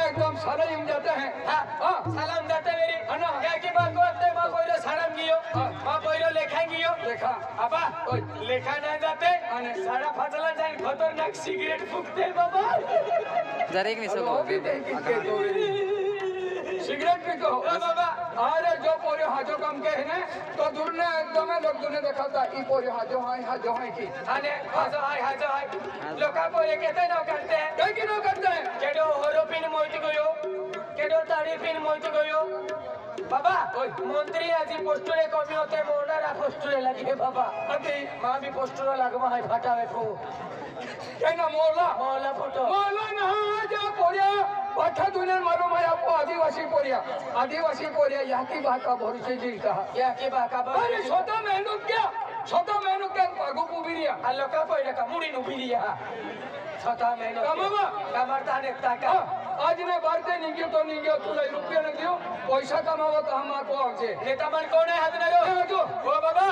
एकदम सारे इम जाते हैं हां सलाम जाते मेरी अना क्या की बात करते मा कोइरो सलाम गियो मा कोइरो लेखा गियो देखा अबा लेखा ना जाते आणि सारा फाटला जाईन खतरनाक सिगरेट फुकते बाबा जरा एक निसो सिगरेट पी को बाबा अरे जो पोरे हाथों कम के है ना तो दूर ने एकदम लोग दुने दिखाता ई पोरे हाथों हाय की आने हाजो हाय लोका पोरे कहते ना करते हैं कई की नो करते हैं केडो होरो पिन मोइत गयो केडो ताड़ी पिन मोइत गयो बाबा मंत्री आजी पोस्टरे कमी होते मोनारा पोस्टरे लगे बाबा अति मां भी पोस्टरो लगवा है फटावे को कहना मोला फोटो ना जा पोरिया पठा दुने मारो माया को आदिवासी पोरिया या की बात का भरोसे जी कहा या के बाका बा अरे छोटा मेहनत क्या पागु पुबिरिया अल्लोका पोइरा का मुड़ी नु बिरिया छोटा मेहनत कमावा कमरता ने ताका आज ने बारते निगे तो निगे तुला रुपया न दियो पैसा कमावा तो हम को आवजे नेता मन कोण है हाथ न जो ओ बाबा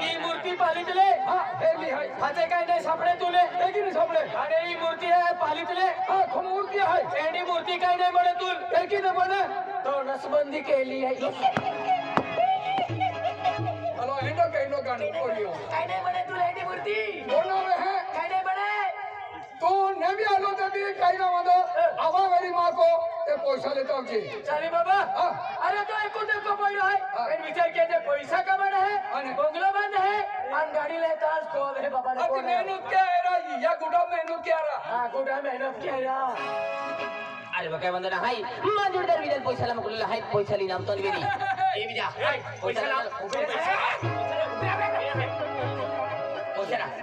ई मूर्ति पालितले हां हेली है हाते काय नाही सापडे तुले लेकिन सापडे अरे ई मूर्ति है पालितले हां खो मूर्ति है एडी मूर्ति काय नाही बने तुल लेकिन न बने तो नसबंदी केली है हेलो एंडो केंडो गानी पोरियो काय नाही बने तुल एडी मूर्ति बोलो है काय नाही बने तू नेवी आलो तभी काही ना मदो आवा मेरी मां को ते पैसा लेता जी चाली बाबा अरे तो एको देखो पहिलो है इन विचार के जे पैसा कमाना है आणि बंगला बंद है आणि गाडी लेता आज को है बाबा ने अति मेहनत क्या है रा या गुडा मेहनत क्या रा हां गुडा मेहनत केला अरे बघा वंदना हाय जोरदार विधान पैशाला मगलेला हाय पैसा ली नाम तो निवेदी ए विदा पैसा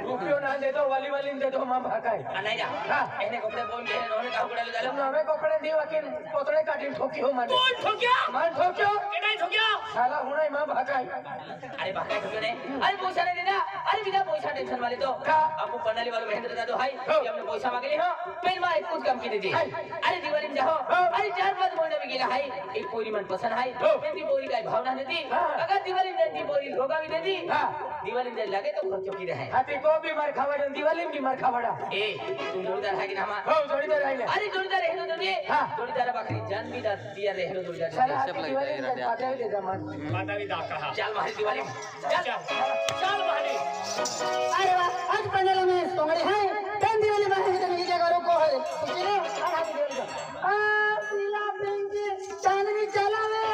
रुपयो ना दे दो वाली दे दो मां भाकाय नाही जा हां एने कपडे बोल के नोने का कपडे झालं तुम हमें कपड़े दिवा के पोतळे काढीन ठोकी हो माने कोण ठोक्या मान ठोक्यो के नाही ठोक्या साला हुनाई मां भाकाय अरे भाकाय ठोक्यो नाही अरे पैसा नहीं देना अरे बिना पैसा टेंशन वाले तो का आपको कर्णाली वाले महेंद्र दादू हाय कि हमने पैसा मांगले हो पेन मार कुछ काम की दीजिए अरे दिवाली में जाओ अरे 4-5 महीने में गेला हाय एक पोरी मन पसंद हाय ती पोरी काय भावना देती अगर दिवाली में ती पोरी लोगा भी देती दिवाली में लगे तो खर्चो की रहे हाथी को भी मार खावड़ा दिवाली में भी मार खावड़ा ए तू जोड़ीदार है कि ना हमारा हो जोड़ीदार है अरे जोड़ीदार है तो दे जोड़ीदार बकरी जान भी दिया रहे हो जोड़ीदार साला दिवाली में पाटा भी दे जमान माता भी दा कहा चल मारी दिवाली चल मारी अरे वाह आज पंडाल में सोंगड़ी है ten दिवाली में है तो क्या करो को है कुछ नहीं आ पीला बेंच चांदनी चलावे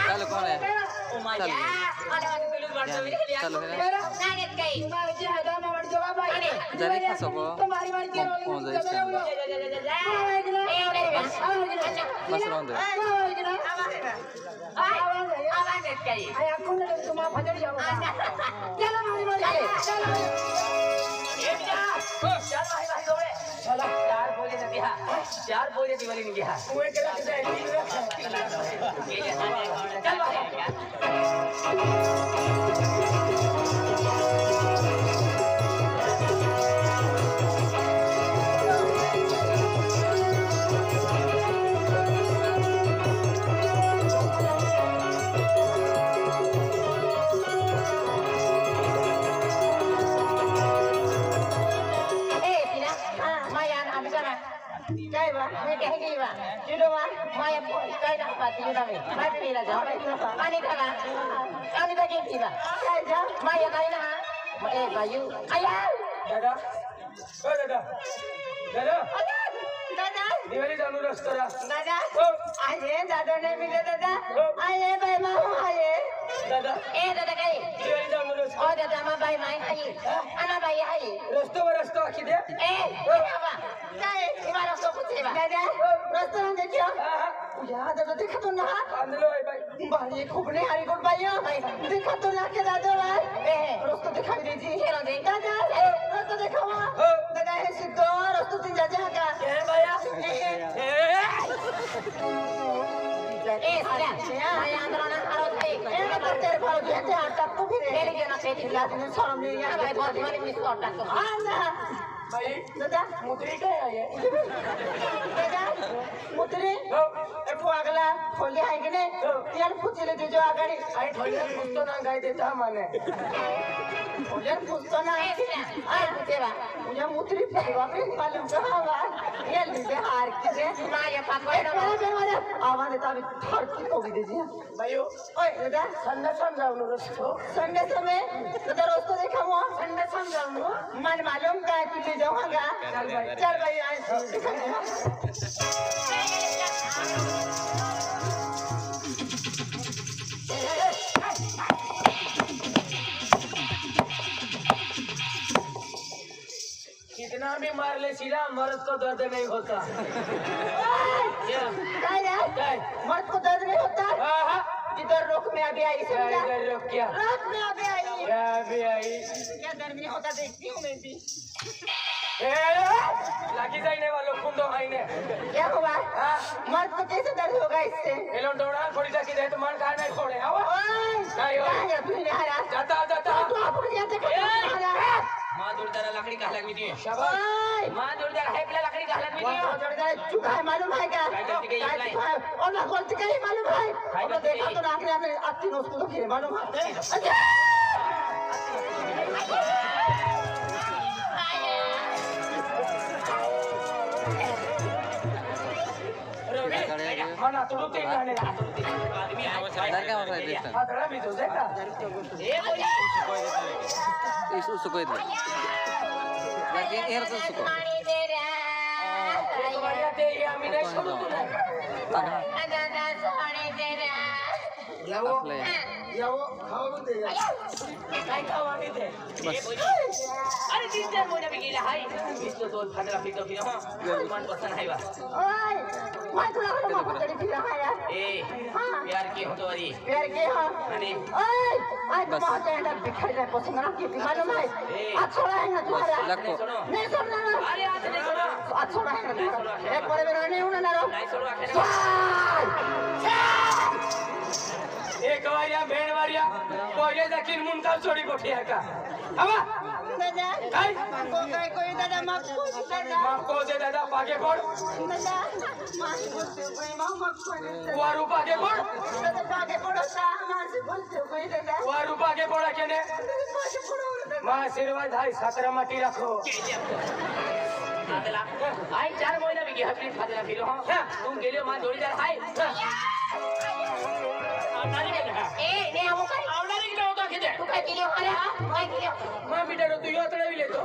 चलो कौन है ओ माय गॉड अरे आज पेलू बात में लिया चलो मेरा नागत गई तुम्हारे जी हदा में मर जवाब आई जरा एक सबो तुम्हारी मार के कौन जाए बस रौंद आवाज गई आया कौन है तुम फजड़ जाओ चलो मारी मारी चलो ए जा चल भाई दौड़े चला 4 बोले न दिया 4 बोले दिवाली में गया कुएं के रख दे चल भाई मैं कहेंगी बा जुड़ो बा माया काय ना पाती जुड़ा में मैं भी ना जाओ पानी खाना पानी का गेट बा काय जा माया काय ना ए बायू आया दादा ओ दादा दादा दिवाली जाणू रस्ता दादा आये दादा ने मिले दादा आये भाई माँ आये दादा ए दादा काय दिवाली जाणू रस्ता ओ दादा मा भाई माई आई अना भाई आई रस्ता आखी दे ए बाबा काय इमारा सो कुछ बा दादा रस्ता देखियो या दादा देखा तो ना आंदलो आहे बाई भाई खूब ने हरी गुड भाई देखा तो ना के दादा भाई ए रस्ता दिखा दीजिए चलो दे दादा रस्ता दिखावा दादा है सिद्धो रस्ता तीन जा का ए भैया ए साला भाई अंदर ना हारो थे ए ना तेरे भाई जेते अटक तो फिर ले के ना से खिला दिन शर्म नहीं आ भाई बहुत दिवाली में अटक तो हां ना भाई दादा मुद्री काय आहे दादा मुद्रे एको अगला खोले आहे की नाही यार पुचले तुझ्या आगाडी आई ठोल्या पुस्तो ना गाय देता माने खोले पुस्तो ना आहे आ तेरा मुझे मुद्री बाप रे मालूम कहां बा ये दे हार के माया पाको ना आवाज तो अभी थर की तो भी दीजिए भाइयों ओए दादा संडे समझाओ रस्तो संडे समय दादा रोज तो देखा हुआ संडे समझाओ मन मालूम का तुझे जाऊंगा चल भाई आए कितना भी मार ले सीधा मर्द को दर्द नहीं होता क्या मर्द को दर्द नहीं होता हाँ हाँ इधर रोक में अभी आई क्या इधर रुक क्या रोक में अभी आई क्या भी आई क्या दर्द नहीं होता देखती हूँ मैं भी लागी जाने वालों कुंडो भाई ने क्या हुआ मर्द को कैसे दर्द होगा इससे ये लोग डोड़ा थोड़ी सा की दे तो मन कहा नहीं छोड़े आओ नहीं हो जाता जाता माँ जोड़दार लकड़ी का लग दी शाबाश माँ जोड़दार है पहले लकड़ी का लग दी मालूम है क्या और ना गलती कहीं मालूम है और देखा तो आखिर आपने अच्छी उसको तो फिर मालूम है mana turun tinggal nih Dari ka masay dito? ada bisa zeta Isu suko itu. Lagi air tuh suko. kemarin deh ya mina suruh tuh Afle. काय खावाने दे अरे दिन मोना बिगेला हाय इसको तो फटला फिर हां मन पसंद है बा ओए मैं तुला को माफ करी फिर आया ए प्यार की हो तो अरी प्यार के हां अरे ओए आज तो मां के अंदर बिखर जाए पसंद ना की मालूम है अच्छा है ना तुम्हारा Lako. नहीं सुनना ना अरे आज नहीं सुनो अच्छा है ना तुम्हारा एक बार में रहने होना ना रो नहीं सुनो आखिर एक वारिया भेड़ वारिया पहिले जाकीन मुंडा चोरी कोठिया का हवा दादा काय कोई दादा माफ को दादा माफ को दे दादा पागे पड़ दादा माफ बोलते कोई माफ को वारू पागे पड़ दादा पागे पड़ो सा माफ बोलते कोई दादा वारू पागे पड़ा केने पागे पड़ो मां आशीर्वाद हाय सातरा माटी रखो आदला आई 4 महीना बिगे हफरी फटला फिर हां तुम गेलियो मां जोड़ीदार हाय ए ने हम कर आवडारी की होता किदे तू काय केली अरे काय केली मां बेटा रो तू यो तळवी लेतो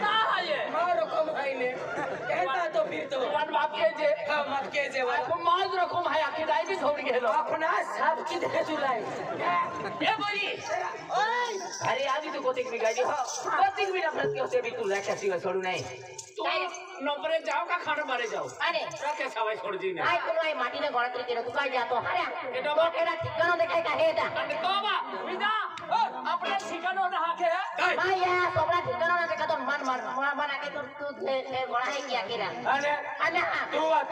ना हाये मां रकम खाईने कहता तो फिर तो वन बाप के जे हां मत के जे आपण माज रकम हाय आखी दाई भी छोड़ गेलो अपना सब की दे तुलाई ए बोली ओए अरे आदि तो कोतिक भी गाड़ी हो कोतिक भी नफरत के होते भी तू लाखा सिवा छोड़ू नहीं तू नंबरे जाओ का खाना मारे जाओ अरे रखे सवाई छोड़ दी ना आय कोई माटी ने गणतरी केलो तू काय जातो अरे एटा तो केडा ठिकाणो देखाय का हेदा अरे तोबा विदा अपने ठिकानो ना हाके है माया सोबरा ठिकाणो ना देखा तो मन आके तो तू ले गणा है क्या केरा अरे अरे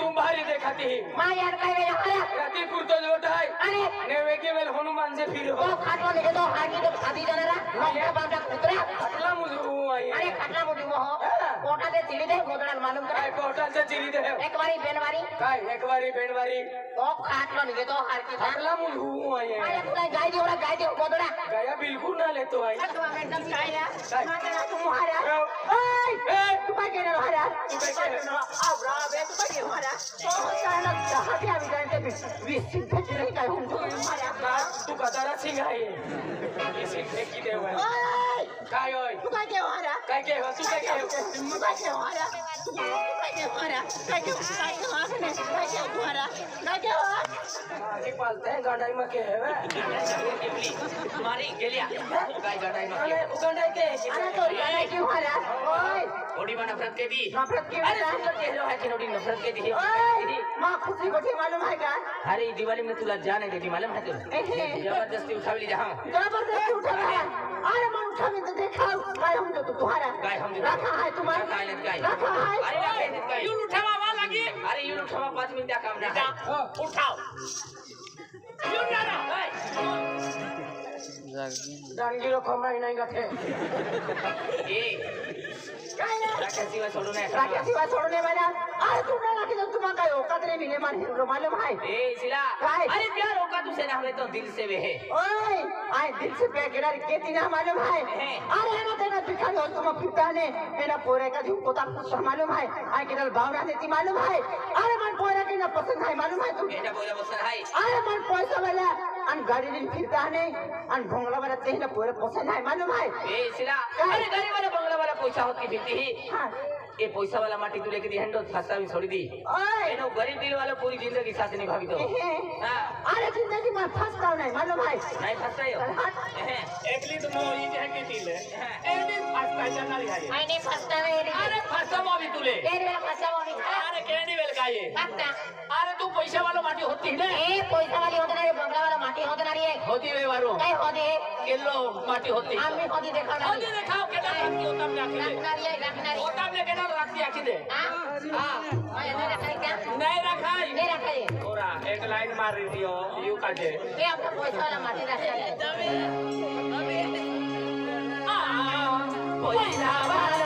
तुम भारी देखती माया काय वे अरे राती पुरतो लोट है अरे ने वेके वेल हनुमान से फिर ओ खाटो लेके तो हागी तो खादी जरा लंका बाटा कुतरा अटला मुझू आई अरे खाटला मुझी वो कोटा दे चिली दे गोदड़ा मालूम कर काय पोर्टल से चिरी दे एक बारी बेनवारी काय एक बारी बेनवारी ओ खाटलो लेके तो हार की अटला मुझू आई माया तू गाय दे गोदड़ा गया बिल्कुल ना ले तो आई तू एकदम काय ना माता तू मुहारा ओए तू काय केलो हरा तू काय केलो आवरा बे तू काय हरा तो चाला हाती आवी जाते विसिन फेकी नाही काय होऊन हरा तू कतारा सिंह आहे ये सिंह की देव आहे ओए काय होय तू काय केलो हरा काय के तू काय के तू काय केलो हरा तू काय केलो हरा काय केलो हरा काय केलो मारी पालते हैं गंडाई में के है मारी गेलिया काय गडाई अरे नो गंडाई के अरे तो यार क्यों हरा ओए थोड़ी बा नफरत के भी नफरत की अरे सुंदर चेहरा है थोड़ी नफरत के दी ओए मां खुशी को मालूम है क्या अरे दिवाली में तुला जाने देती मालूम है तुला जबरदस्ती उठावली जहां जबरदस्ती उठा अरे मन उठा में तो देखा काय हम जो तुम्हारा काय हम जो रखा है तुम्हारा काय ले काय रखा है अरे काय ले काय यू उठावा वा लगी अरे यू उठावा 5 मिनट का काम ना है उठाओ यू ना ना डांगी रो खमरा ही नहीं गथे ए काय ना राकेश सिवा छोड़ो ना राकेश सिवा छोड़ने वाला अरे तू ना रखी तो तुम काय हो कदर ने मिले मन हीरो मालूम है ए सिला काय? अरे प्यार होगा तुझसे ना हमें तो दिल से वे है ओए आए दिल से प्यार केला के तीना मालूम है अरे ना तेरा भिखारी हो तुम पिता ने मेरा पोरे का झूठ पोता कुछ मालूम है आए केवल भावना देती मालूम है अरे मन पोरे के ना पसंद है मालूम है तू बेटा बोला बसन है अरे मन पैसा वाला अन गाड़ी दिन फिरता नहीं अन भोंगला वाला तेहना पोरे पसंद है मालूम है ए सिला अरे गरीब वाला बंगला वाला पैसा होती फिरती ही हाँ ये पैसा वाला माटी तू लेके दी हंडो फंसा में छोड़ दी ओए एनो गरीब दिल वाला पूरी जिंदगी साथ निभावी तो हां अरे जिंदगी में फंसता नहीं मालूम है नहीं फंसा हो एकली तुम ये जे के तिले एनी फास्ता जाना रे आई नहीं फंसता नहीं अरे फास्ता मो भी तुले तेरे वाला फंसा वो नहीं अरे केनी वेल का ये फंसता अरे तू पैसा वाला माटी होती है ए पैसा वाली होते ना रे बंगला वाला माटी होते ना रे होती वे वारो काय होते केलो माटी होती हम भी होती देखा ना होती दिखाओ केना रखती होता में आखी दे रखना रे रखना रे होता में केना रखती आखी दे हां मैं नहीं रखा क्या नहीं रखाई नहीं रखा ये ओरा एक लाइन मार रही थी यू काजे ये अपना पैसा वाला माटी रखा है पैसा वाला